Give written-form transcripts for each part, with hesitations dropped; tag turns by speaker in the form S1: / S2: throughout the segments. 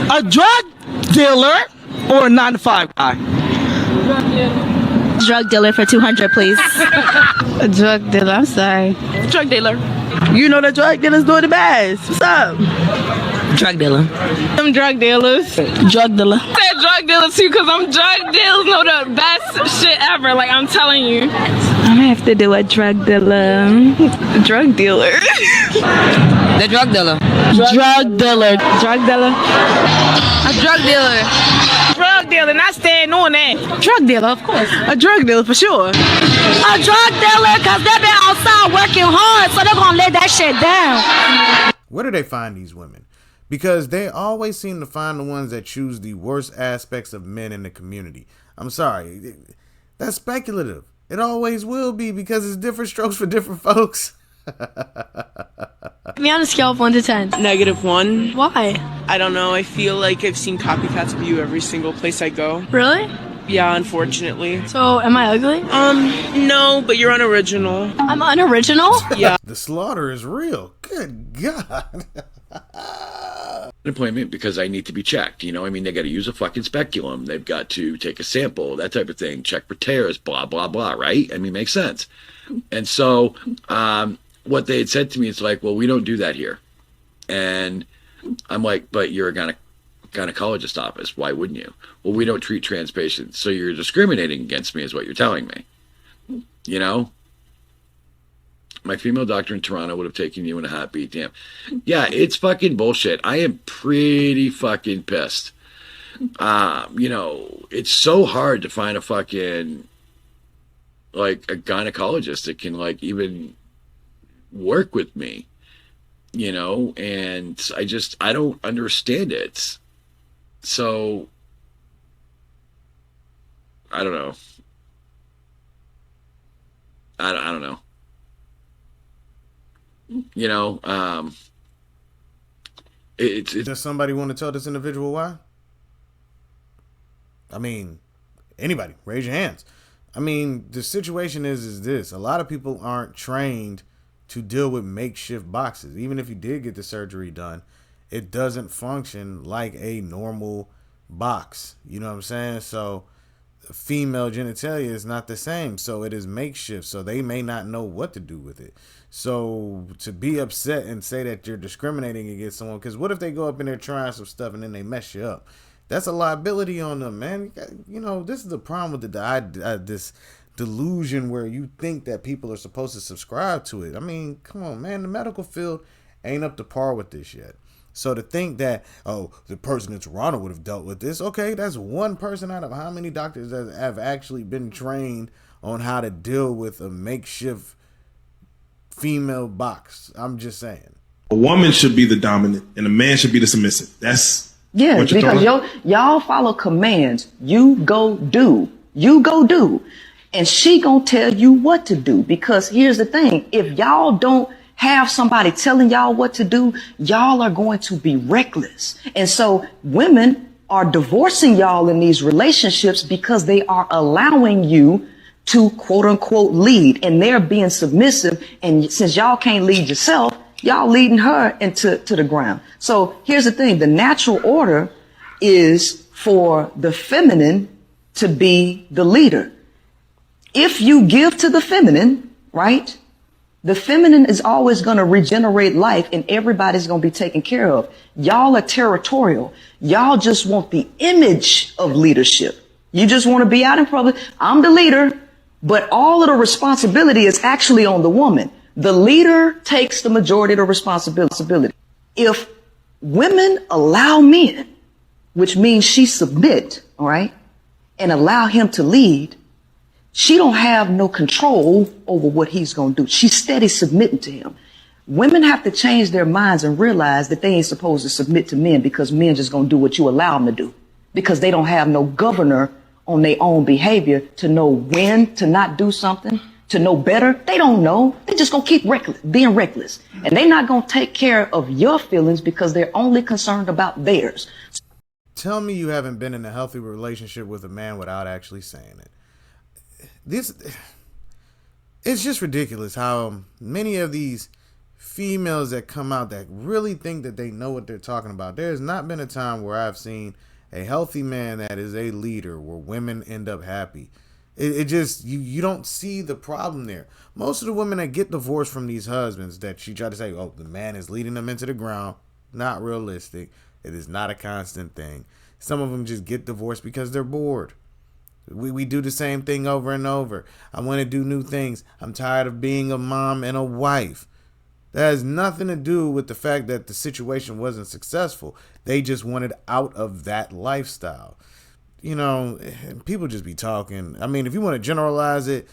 S1: A drug dealer or a 9-to-5 guy?
S2: Drug dealer for 200, please.
S3: A drug dealer. I'm sorry.
S4: Drug dealer.
S1: You know the drug dealers do the best. What's up?
S4: Drug dealer.
S3: Some drug dealers.
S1: Drug dealer.
S3: I said drug dealer too, because I'm drug dealers know the best shit ever. Like, I'm telling you. I'm gonna have to do a drug dealer. Drug dealer.
S4: The drug dealer.
S1: Drug dealer.
S3: Drug dealer.
S4: A drug dealer.
S3: Drug dealer, not staying on that. Drug dealer, of course.
S1: A drug dealer for sure.
S2: A drug dealer, because they've been outside working hard, so they're going to lay that shit down.
S5: Where do they find these women? Because they always seem to find the ones that choose the worst aspects of men in the community. I'm sorry. That's speculative. It always will be, because it's different strokes for different folks.
S2: Me on a scale of 1 to 10.
S6: -1.
S2: Why?
S6: I don't know. I feel like I've seen copycats of you every single place I go.
S2: Really?
S6: Yeah, unfortunately.
S2: So, am I ugly?
S6: No, but you're unoriginal.
S2: I'm unoriginal?
S6: Yeah.
S5: The slaughter is real. Good God.
S7: An appointment because I need to be checked. You know, I mean, they got to use a fucking speculum. They've got to take a sample, that type of thing, check for tears, blah, blah, blah, right? I mean, makes sense. And so what they had said to me is like, well, we don't do that here. And I'm like, but you're a gynecologist office. Why wouldn't you? Well, we don't treat trans patients. So you're discriminating against me is what you're telling me. You know? My female doctor in Toronto would have taken you in a heartbeat. Damn. Yeah, it's fucking bullshit. I am pretty fucking pissed. You know, it's so hard to find a fucking, like, a gynecologist that can, like, even work with me, you know, and I don't understand it. So, I don't know. I don't know. You know,
S5: Does somebody want to tell this individual why? I mean, anybody, raise your hands. I mean, the situation is this. A lot of people aren't trained to deal with makeshift boxes. Even if you did get the surgery done, it doesn't function like a normal box. You know what I'm saying? So female genitalia is not the same. So it is makeshift. So they may not know what to do with it. So to be upset and say that you're discriminating against someone, because what if they go up in there trying some stuff and then they mess you up? That's a liability on them, man. You know, this is the problem with this delusion where you think that people are supposed to subscribe to it. I mean, come on, man. The medical field ain't up to par with this yet. So to think that, oh, the person in Toronto would have dealt with this, okay, that's one person out of how many doctors that have actually been trained on how to deal with a makeshift female box. I'm just saying.
S8: A woman should be the dominant and a man should be the submissive. That's
S9: because y'all follow commands. You go do. And she gonna tell you what to do. Because here's the thing. If y'all don't have somebody telling y'all what to do, y'all are going to be reckless. And so women are divorcing y'all in these relationships because they are allowing you to quote unquote lead, and they're being submissive. And since y'all can't lead yourself, y'all leading her into the ground. So here's the thing. The natural order is for the feminine to be the leader. If you give to the feminine, right? The feminine is always going to regenerate life and everybody's going to be taken care of. Y'all are territorial. Y'all just want the image of leadership. You just want to be out in public. I'm the leader. But all of the responsibility is actually on the woman. The leader takes the majority of the responsibility. If women allow men, which means she submit, all right, and allow him to lead, she don't have no control over what he's going to do. She's steady submitting to him. Women have to change their minds and realize that they ain't supposed to submit to men because men just going to do what you allow them to do, because they don't have no governor on their own behavior to know when to not do something, to know better. They don't know. They're just going to keep being reckless. And they're not going to take care of your feelings because they're only concerned about theirs.
S5: Tell me you haven't been in a healthy relationship with a man without actually saying it. It's just ridiculous how many of these females that come out that really think that they know what they're talking about. There's not been a time where I've seen a healthy man that is a leader where women end up happy. It just, you don't see the problem there. Most of the women that get divorced from these husbands that she try to say, oh, the man is leading them into the ground, not realistic. It is not a constant thing. Some of them just get divorced because they're bored. We do the same thing over and over. I want to do new things. I'm tired of being a mom and a wife. That has nothing to do with the fact that the situation wasn't successful. They just wanted out of that lifestyle. You know, people just be talking. I mean, if you want to generalize it,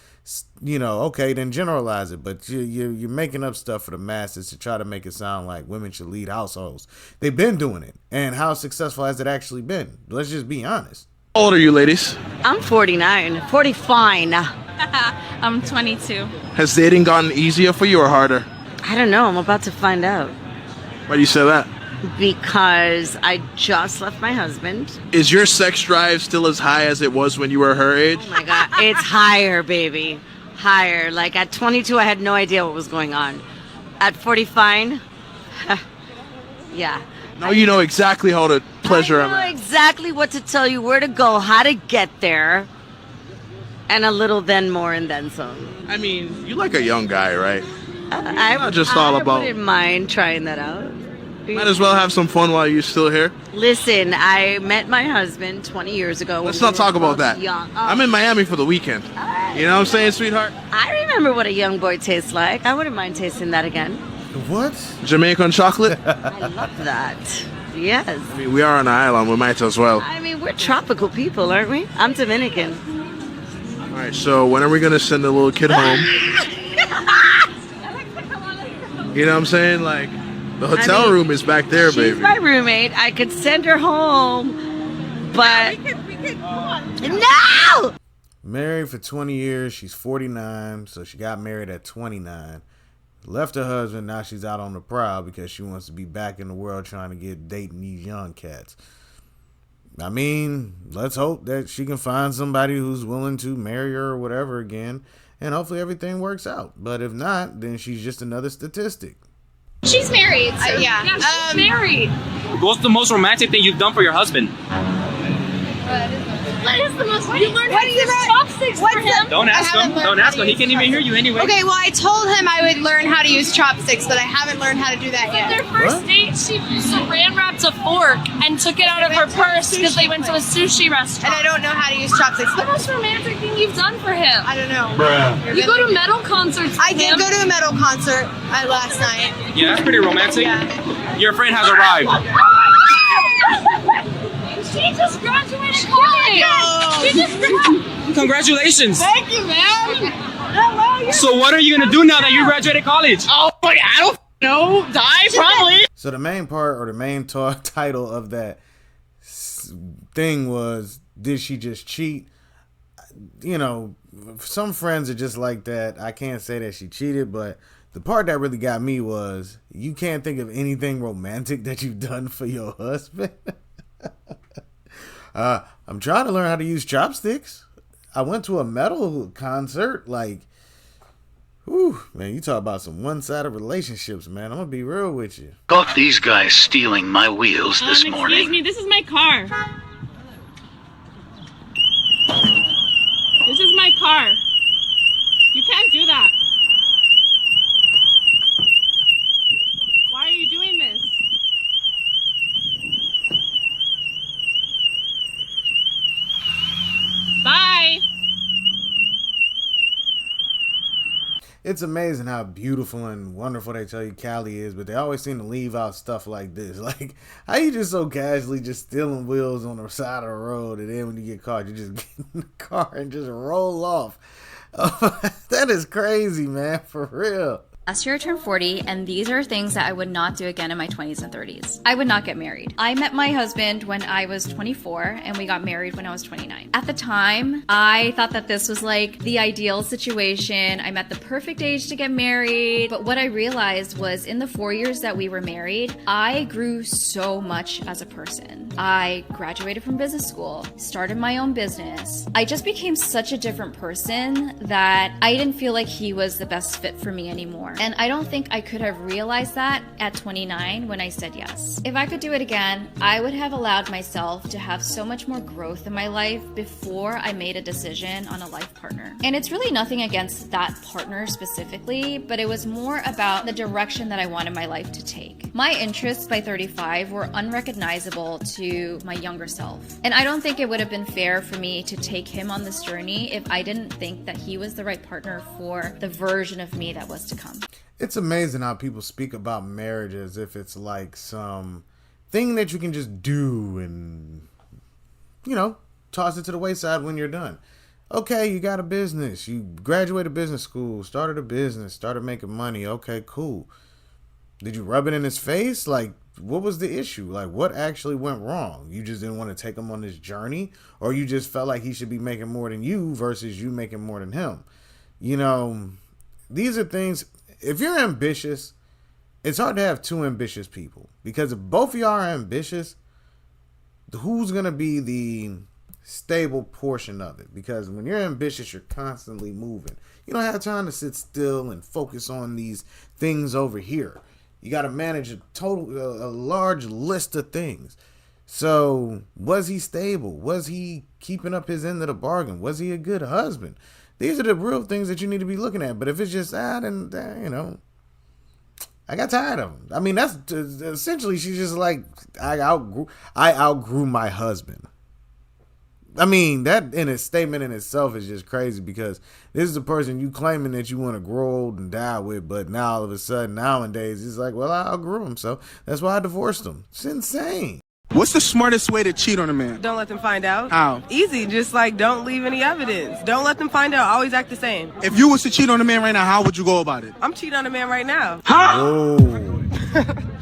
S5: you know, okay, then generalize it. But you're making up stuff for the masses to try to make it sound like women should lead households. They've been doing it. And how successful has it actually been? Let's just be honest.
S10: How old are you, ladies?
S2: I'm 49. 40 fine.
S3: I'm 22.
S10: Has dating gotten easier for you or harder?
S2: I don't know. I'm about to find out.
S10: Why do you say that?
S2: Because I just left my husband.
S10: Is your sex drive still as high as it was when you were her age?
S2: Oh my God. It's higher, baby. Higher. Like at 22, I had no idea what was going on. At 40 fine, yeah.
S10: Now you know exactly how to pleasure a
S2: I know
S10: man.
S2: exactly what to tell you, where to go, how to get there, and a little then more and then some.
S10: I mean, you like a young guy, right?
S2: I
S10: Not just all about-
S2: wouldn't mind trying that out.
S10: Might as well have some fun while you're still here.
S2: Listen, I met my husband 20 years ago.
S10: Let's
S2: when
S10: not
S2: we
S10: talk
S2: were
S10: about
S2: both
S10: that.
S2: young. Oh,
S10: I'm in Miami for the weekend. You know what I'm saying, sweetheart?
S2: I remember what a young boy tastes like. I wouldn't mind tasting that again.
S5: What?
S10: Jamaican chocolate?
S2: I love that. Yes.
S10: I mean, we are on an island. We might as well.
S2: I mean, we're tropical people, aren't we? I'm Dominican.
S10: All right, so when are we going to send the little kid home? You know what I'm saying? Like, the hotel room is back there,
S2: She's
S10: baby.
S2: my roommate. I could send her home, but no.
S5: Married for 20 years. She's 49, so she got married at 29. Left her husband. Now she's out on the prowl because she wants to be back in the world trying to get dating these young cats. I mean, let's hope that she can find somebody who's willing to marry her or whatever again, and hopefully everything works out. But if not, then she's just another statistic.
S3: She's married. So
S11: yeah.
S3: She's married.
S12: What's the most romantic thing you've done for your husband?
S3: What is the most? You learned how to use chopsticks for him.
S12: Don't ask him. Don't ask him. He can't even hear you anyway.
S11: Okay, well, I told him I would learn how to use chopsticks, but I haven't learned how to do that
S3: On
S11: yet.
S3: their first date, she saran wrapped a fork and took it out of her purse because they went to a sushi restaurant.
S11: And I don't know how to use chopsticks.
S3: The most romantic thing you've done for him.
S11: I don't know.
S3: You go to metal concerts.
S11: I did go to a metal concert last night.
S12: Yeah, that's pretty romantic.
S11: Yeah.
S12: Your friend has arrived.
S3: She just graduated college. She just graduated.
S12: Congratulations.
S11: Thank you, man.
S12: So what are you gonna do now that you graduated college?
S6: Oh, I don't know. Die probably.
S5: So the main part or the main title of that thing was, did she just cheat? You know, some friends are just like that. I can't say that she cheated, but the part that really got me was, you can't think of anything romantic that you've done for your husband. I'm trying to learn how to use chopsticks. I went to a metal concert. Like, whew, man, you talk about some one-sided relationships, man. I'm gonna be real with you.
S13: Caught these guys stealing my wheels this morning.
S3: Excuse me, this is my car. This is my car. You can't do that. Why are you doing this? Bye.
S5: It's amazing how beautiful and wonderful they tell you Cali is, but they always seem to leave out stuff like this. Like, how you just so casually just stealing wheels on the side of the road, and then when you get caught, you just get in the car and just roll off. That is crazy, man, for real.
S14: Last year I turned 40, and these are things that I would not do again in my 20s and 30s. I would not get married. I met my husband when I was 24, and we got married when I was 29. At the time, I thought that this was like the ideal situation. I'm at the perfect age to get married. But what I realized was in the 4 years that we were married, I grew so much as a person. I graduated from business school, started my own business. I just became such a different person that I didn't feel like he was the best fit for me anymore. more. And I don't think I could have realized that at 29 when I said yes. If I could do it again, I would have allowed myself to have so much more growth in my life before I made a decision on a life partner. And it's really nothing against that partner specifically, but it was more about the direction that I wanted my life to take. My interests by 35 were unrecognizable to my younger self. And I don't think it would have been fair for me to take him on this journey if I didn't think that he was the right partner for the version of me that was to come.
S5: It's amazing how people speak about marriage as if it's like some thing that you can just do and, you know, toss it to the wayside when you're done. Okay, you got a business. You graduated business school, started a business, started making money. Okay, cool. Did you rub it in his face? Like, what was the issue? Like, what actually went wrong? You just didn't want to take him on this journey? Or you just felt like he should be making more than you versus you making more than him? You know, these are things, if you're ambitious, it's hard to have two ambitious people. Because if both of y'all are ambitious, who's going to be the stable portion of it? Because when you're ambitious, you're constantly moving. You don't have time to sit still and focus on these things over here. You got to manage a large list of things. So was he stable? Was he keeping up his end of the bargain? Was he a good husband? These are the real things that you need to be looking at. But if it's just then you know, I got tired of him. I mean, that's essentially, she's just like, I outgrew my husband. I mean, that in a statement in itself is just crazy, because this is the person you claiming that you want to grow old and die with, but now all of a sudden nowadays it's like, well, I outgrew him, so that's why I divorced him. It's insane.
S15: What's the smartest way to cheat on a man?
S16: Don't let them find out.
S15: How?
S16: Easy, just like don't leave any evidence. Don't let them find out. Always act the same.
S15: If you was to cheat on a man right now, how would you go about it?
S16: I'm cheating on a man right now.
S5: Whoa.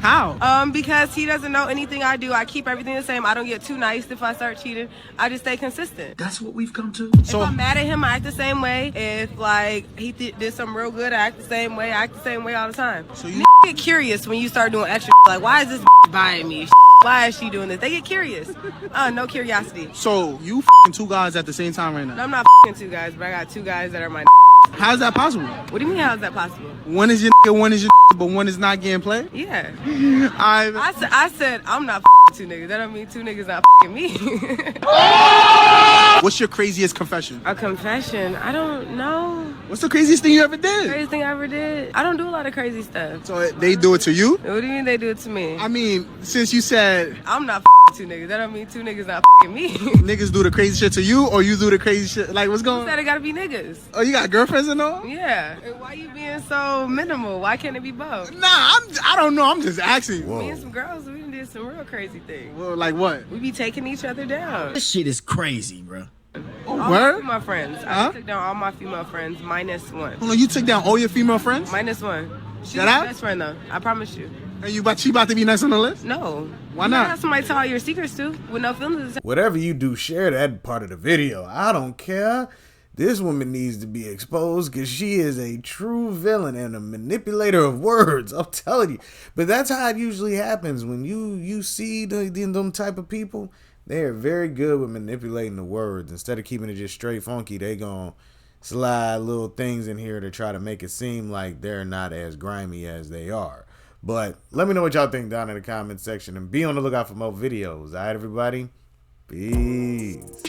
S15: How?
S16: Because he doesn't know anything I do. I keep everything the same. I don't get too nice if I start cheating. I just stay consistent.
S15: That's what we've come to.
S16: If I'm mad at him, I act the same way. If like he did something real good, I act the same way. I act the same way all the time. So you get curious when you start doing extra. Like, why is this buying me? Why is she doing this? They get curious. No curiosity.
S15: So you f***ing two guys at the same time right now?
S16: No, I'm not f***ing two guys, but I got two guys that are my.
S15: How's that possible?
S16: What do you mean, how's that possible?
S15: One is your one is your but one is not getting played?
S16: Yeah.
S15: I
S16: said I'm not f***ing two niggas. That don't mean two niggas not f***ing me.
S15: What's your craziest confession?
S16: A confession? I don't know.
S15: What's the craziest thing you ever did?
S16: Craziest thing I ever did? I don't do a lot of crazy stuff.
S15: So they do it to you?
S16: What do you mean they do it to me?
S15: I mean, since you said
S16: I'm not f***ing two niggas, that don't mean two niggas not f***ing me.
S15: Niggas do the crazy shit to you, or you do the crazy shit? Like, what's going on?
S16: You said it gotta be niggas.
S15: Oh, you got girlfriends and all?
S16: Yeah. And why you being so minimal? Why can't it be both?
S15: Nah, I don't know. I'm just asking.
S16: Me and some girls, we did some real crazy things.
S15: Well, like what?
S16: We be taking each other down.
S1: This shit is crazy, bro.
S16: All my female friends. I took down all my female friends minus one.
S15: Hold on, you took down all your female friends?
S16: Minus one. She's
S15: That
S16: my
S15: out?
S16: best friend though. I promise you.
S15: And she about to be next on the list?
S16: No.
S15: Why
S16: You
S15: not?
S16: gotta have somebody tell all your secrets to with no feelings.
S5: Whatever you do, share that part of the video. I don't care. This woman needs to be exposed because she is a true villain and a manipulator of words. I'm telling you. But that's how it usually happens when you see them type of people. They are very good with manipulating the words. Instead of keeping it just straight funky, they gonna slide little things in here to try to make it seem like they're not as grimy as they are. But let me know what y'all think down in the comment section, and be on the lookout for more videos. All right, everybody? Peace.